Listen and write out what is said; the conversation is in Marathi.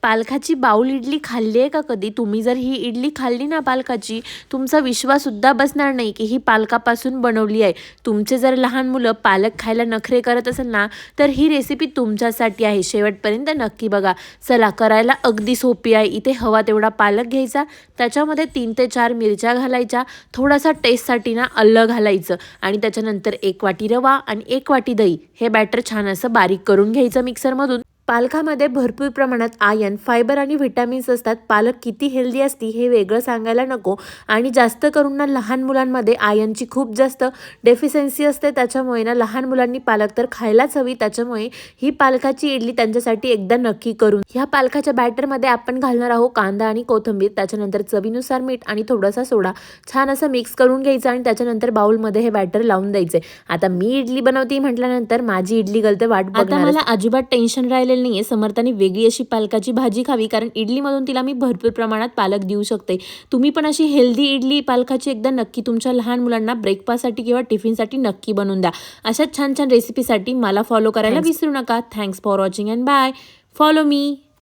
पालकाची बाउल इडली खाल्ली आहे का कधी? तुम्ही जर ही इडली खाल्ली ना पालकाची, तुमचा विश्वाससुद्धा बसणार नाही की ही पालकापासून बनवली आहे. तुमचे जर लहान मुलं पालक खायला नखरे करत असेल ना, तर ही रेसिपी तुमच्यासाठी आहे. शेवटपर्यंत नक्की बघा. चला, करायला अगदी सोपी आहे. इथे हवा तेवढा पालक घ्यायचा, त्याच्यामध्ये 3 ते 4 मिरच्या घालायच्या, थोडासा टेस्टसाठी ना आलं घालायचं आणि त्याच्यानंतर 1 वाटी रवा आणि 1 वाटी दही. हे बॅटर छान असं बारीक करून घ्यायचं मिक्सरमधून. पालकामध्ये भरपूर प्रमाणात आयर्न, फायबर आणि व्हिटॅमिन्स असतात. पालक किती हेल्दी असते हे वेगळं सांगायला नको. आणि जास्त करून ना लहान मुलांमध्ये आयर्नची खूप जास्त डेफिशियन्सी असते. त्याच्यामुळे ना लहान मुलांनी पालक तर खायलाच हवी. त्याच्यामुळे ही पालकाची इडली त्यांच्यासाठी एकदा नक्की करून. ह्या पालकाच्या बॅटरमध्ये आपण घालणार आहोत कांदा आणि कोथिंबीर, त्याच्यानंतर चवीनुसार मीठ आणि थोडासा सोडा. छान असं मिक्स करून घ्यायचं आणि त्याच्यानंतर बाउलमध्ये हे बॅटर लावून द्यायचे. आता मी इडली बनवते म्हटल्यानंतर माझी इडली गलते वाट बघणार. आता मला अजिबात टेन्शन राहिलेलं नाहीये. समर्थाने वेगळी अशी पालकाची भाजी खावी, कारण इडलीमधून तिला मी भरपूर प्रमाणात पालक देऊ शकते. तुम्ही पण अशी हेल्दी इडली पालकाची एकदा नक्की तुमच्या लहान मुलांना ब्रेकफास्टसाठी किंवा टिफिनसाठी नक्की बनवून द्या. अशा छान छान रेसिपीसाठी मला फॉलो करायला विसरू नका. Thanks for watching and bye. Follow me.